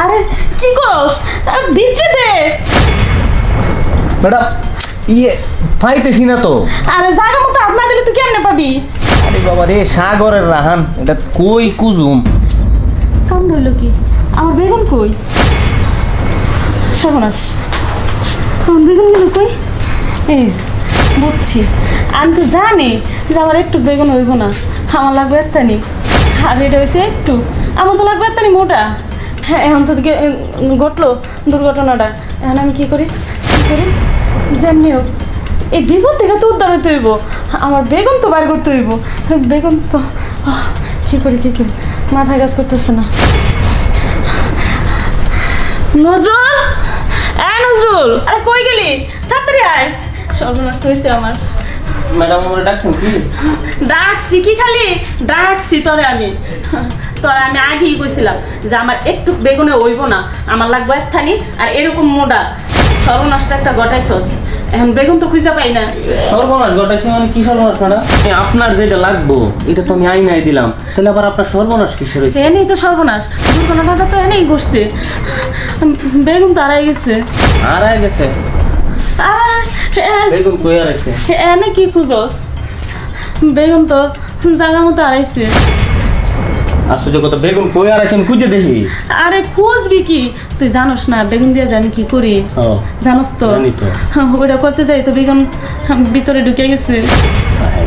আরে কি করস? দিতে দে। ম্যাডাম পাইতেছি না তো। আরে জায়গা মতো হাত না দিলে তুই কেমনে পাবি? আরে বাবা রে, সাগরের রাহান, এটা কই কুজুম? কাম হইলো কি? আমার বেগুন কই? সর্বনাশ, আমার বেগুন গেল কই? এই বুঝছি, আমি তো জানি যে আমার একটু বেগুন হইব না, আমার লাগবে এত্তানি। আর এটা হয়েছে একটু, আমার তো লাগবে এত্তানি মোটা। হ্যাঁ, এখন তো ঘটলো দুর্ঘটনাটা, এখন আমি কী করি যেমনি হোক এই বিপদ থেকে তো উদ্ধার হইতে হইব। আমার বেগুন তো বাইর করতে হইব, বেগুন তো কী করি মাথায় কাজ করতেছে না। নজরুল, নজরুল, আরে কই গেলি? তাড়াতাড়ি আয়, সর্বনাশ হয়েছে আমার। ম্যাডাম আমার ডাকছেন কি? ডাকছি কি খালি? ডাকছি তোরে আমি আগেই কইছিলাম যে আমার একটু বেগুনে হইব না, আমার লাগবে একখানি। আর এরকম মোটা সর্বনাশটা একটা ঘটাইছস, এখন বেগুন তো খুঁজে পাই না। সর্বনাশ ঘটাইছে মানে কি সর্বনাশ ম্যাডাম? আপনার যেটা লাগবো এটা তো আমি আইনাই দিলাম, তাহলে আবার আপনার সর্বনাশ কিসের হয়েছে? এনেই তো সর্বনাশ, দুর্ঘটনাটা তো এনেই ঘটছে, বেগুন তো হারাই গেছে। হারাই গেছে? বেগুন কই হারাইছে? এনে কি খুঁজস? বেগুন তো জায়গা মতো হারাইছে। আশ্চর্য কথা, বেগুন কই হারাইছে আমি খুঁজে দেখি। আরে খুঁজবি কি, তুই জানোস না বেগুন দিয়ে আমি কি করি? জানোস তো? ওইটা করতে যাই তো বেগুন ভিতরে ঢুকে গেছে।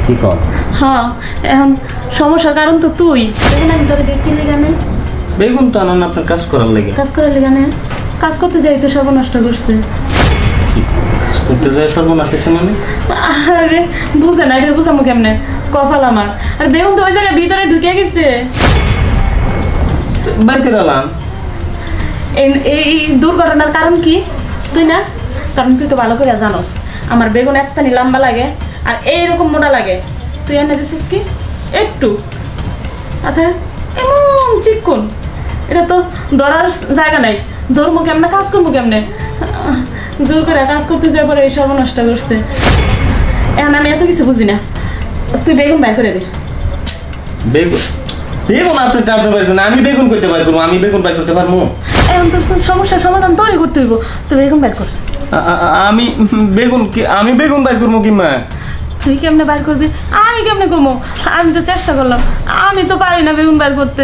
কি কর? হ্যাঁ, এখন সমস্যার কারণ তো তুই। বেগুন আমি তোরে দেখতে লেগানে, বেগুন তো আনান আপনার কাজ করার লাগে। কাজ করার লেগানে, কাজ করতে যাই তো সর্বনষ্ট করছে। করতে যায় সর্বনাশ হয়েছে মানে? আরে বুঝে না, এটা বুঝামো কেমনে? কপাল আমার। আর বেগুন তো ওই জায়গায় ভিতরে ঢুকে গেছে। বাইর করে আলাম। এই দুর্ঘটনার কারণ কি তুই না? কারণ তুই তো ভালো করে জানোস আমার বেগুন একটানি লম্বা লাগে আর এইরকম মোটা লাগে। তুই এনে দিছিস কি একটু, আচ্ছা এমন চিকন, এটা তো ধরার জায়গা নাই। ধরবো কেমনে, কাজ করবো কেমনে? জোর করে কাজ করতে যাওয়ার পরে এই সর্বনষ্ট করছে। এখন আমি এত কিছু বুঝি না, তুই বেগুন বাইর করে দে। বেগুন আপনি টাপটা বাইর করুন, আমি বেগুন করতে বাইর করবো? আমি বেগুন বাইর করতে পারবো? এখন তো সমস্যার সমাধান তৈরি করতে হইব, তুই বেগুন বাইর কর। আমি বেগুন বাইর করবো কিংবা? তুই কেমনে বাইর করবি, আমি কেমনে করবো? আমি তো চেষ্টা করলাম, আমি তো পারি না বেগুন বাইর করতে,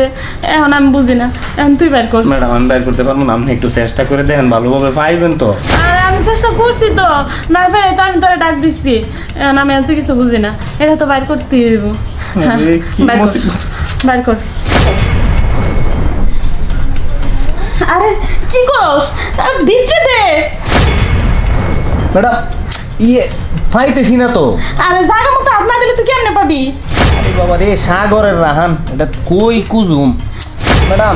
এখন আমি বুঝি না। এখন তুই বাইর কর। ম্যাডাম আমি বাইর করতে পারবো না, আপনি একটু চেষ্টা করে দেখেন, ভালোভাবে পাইবেন তো? আরে আমি চেষ্টা করছি তো, না পারে তো আমি তোরা ডাক দিচ্ছি। এখন আমি এত কিছু বুঝি না, এটা তো বাইর করতেই হইব। বাইর কর। আরে কি করস? দিতে দে। ম্যাডাম পাইতেছি না তো। আরে জায়গা মতো হাত না দিলে তুই কেমনে পাবি? আরে বাবা রে, সাগরের রাহান, এটা কই কুজুম? ম্যাডাম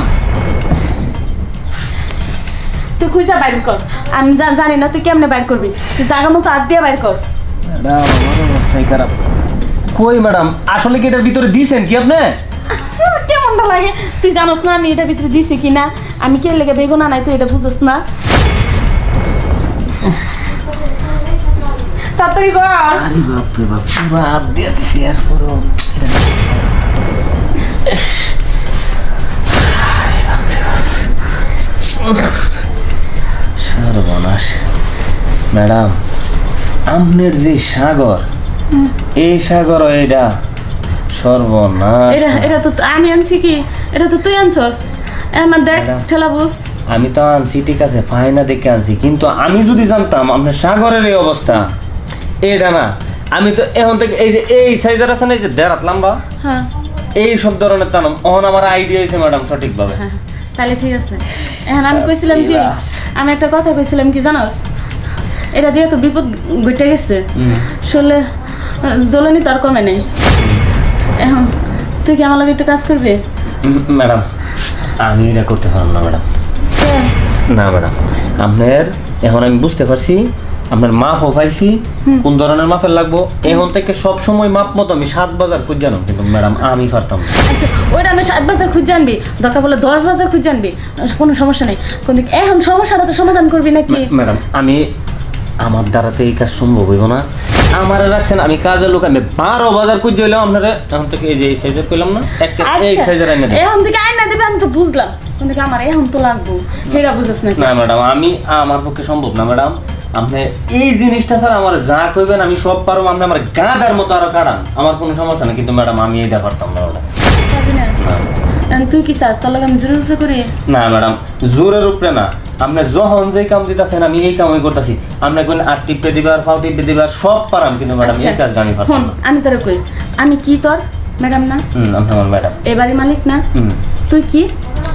তুই খুঁজা বাইর কর, আমি জানি না তুই কেমনে বাইর করবি, তুই জায়গা মতো হাত দিয়ে বাইর কর। ম্যাডাম আমার অবস্থাই খারাপ। কই ম্যাডাম, আসলে কি এটার ভিতরে দিয়েছেন কি আপনি? কেমনটা লাগে তুই জানোস না আমি এটার ভিতরে দিছি কিনা? আমি কে লেগে বেগুন আনাই তুই এটা বুঝোস না? তাড়াতাড়ি কর। আরে বাপ রে বাপ, পুরো হাত দিয়ে দিছি এরপরও সর্বনাশ। ম্যাডাম আপনার যে সাগর, এই সাগর এটা সর্বনাশ। এটা তো আমি আনছি কি? এটা তো তুই আনছস। আমার দেখ ঠেলা বুঝ। আমি তো আনছি ঠিক আছে, ফাইনা দেখে আনছি, কিন্তু আমি যদি জানতাম আপনার সাগরের এই অবস্থা, এটা না আমি তো এখন থেকে এই যে এই সাইজের আছে না, এই যে দেড় লম্বা, হ্যাঁ এই সব ধরনের টানাম, এখন আমার আইডিয়া হয়েছে ম্যাডাম সঠিকভাবে। তাহলে ঠিক আছে। এখন আমি কইছিলাম কি, আমি একটা কথা কইছিলাম কি জানোস, এটা দিয়ে তো বিপদ ঘটে গেছে, শরীরে জ্বলনি তো আর কমে নাই। এখন তুই কি আমার লাগে একটু কাজ করবি? ম্যাডাম আমি এটা করতে পারলাম না ম্যাডাম। না ম্যাডাম, আপনার এখন আমি বুঝতে পারছি আপনার মাপও পাইছি, কোন ধরনের মাপের লাগবো। এখন থেকে সব সময় মাপ মতো আমি 7 বাজার খুঁজ জানো, কিন্তু ম্যাডাম আমি পারতাম না। আচ্ছা ওইটা আমি 7 বাজার খুঁজ জানবি, দরকার বলে 10 বাজার খুঁজ জানবি, কোনো সমস্যা নেই। এখন সমস্যাটা তো সমাধান করবি নাকি? ম্যাডাম আমি আমার দ্বারাতে এই কাজ সম্ভব হইব না, আমারে রাখছেন আমি কাজের লোক, আমি 12 বাজার কুজ হইলাম আপনারে এখন থেকে এই যে এই সাইজের কইলাম না একটা এই সাইজের আইনা দেন। এখন থেকে আইনা দিবে আমি তো বুঝলাম, এখন থেকে আমার এখন তো লাগবো, হেরা বুঝছ না? না ম্যাডাম, আমি আমার পক্ষে সম্ভব না ম্যাডাম। আপনি এই জিনিসটা স্যার আমার যা কইবেন আমি সব পারবো, আপনি আমার গাদার মতো আরো কাটান, আমার কোনো সমস্যা না, কিন্তু ম্যাডাম আমি এইটা পারতাম না ম্যাডাম। পারবি না? তুই কি চাস তোর লাগে আমি জোরের উপরে করি? না ম্যাডাম, জোরের উপরে না, আপনি যখন যেই কাম দিতেছেন আমি এই কামই করতেছি। আপনি কোন আট টিপে দিবার, ফাউ টিপে দিবার সব পারাম, কিন্তু ম্যাডাম এই কাজ আমি পারতাম না। আমি তোরে কই, আমি কি তোর ম্যাডাম না? আপনি আমার ম্যাডাম। এবারে মালিক না? তুই কি?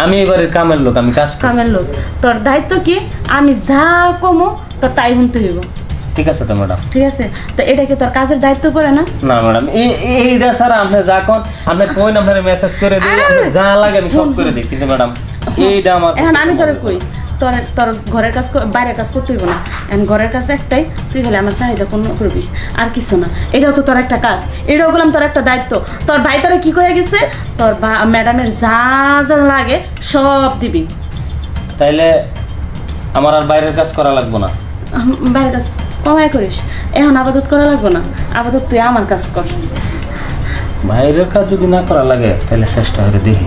আমি এবারের কামের লোক, আমি কাজ করি। কামের লোক, তোর দায়িত্ব কি? আমি যা কমো তোর তাই শুনতে হইব। ঠিক আছে তো ম্যাডাম। ঠিক আছে, তো এটা কি তোর কাজের দায়িত্ব পড়ে না? না ম্যাডাম, এইটা স্যার আপনি যা কোন, আপনি কোন আপনার মেসেজ করে দিই, আপনি যা লাগে আমি সব করে দিই, কিন্তু ম্যাডাম এইটা আমার এখন আমি তোরে কই, তোর তোর ঘরের কাজ বাইরের কাজ করতে হইব না, এখন ঘরের কাজ একটাই, তুই খালি আমার চাহিদা পূর্ণ করবি, আর কিছু না। এটাও তো তোর একটা কাজ, এটাও বললাম তোর একটা দায়িত্ব। তোর ভাই তোরা কি করে গেছে, তোর ম্যাডামের যা যা লাগে সব দিবি। তাইলে আমার আর বাইরের কাজ করা লাগবে না? বাইরের কাজ কমায় করিস, এখন আপাতত করা লাগবে না, আপাতত তুই আমার কাজ কর। বাইরের কাজ যদি না করা লাগে তাহলে চেষ্টা করে দেখি।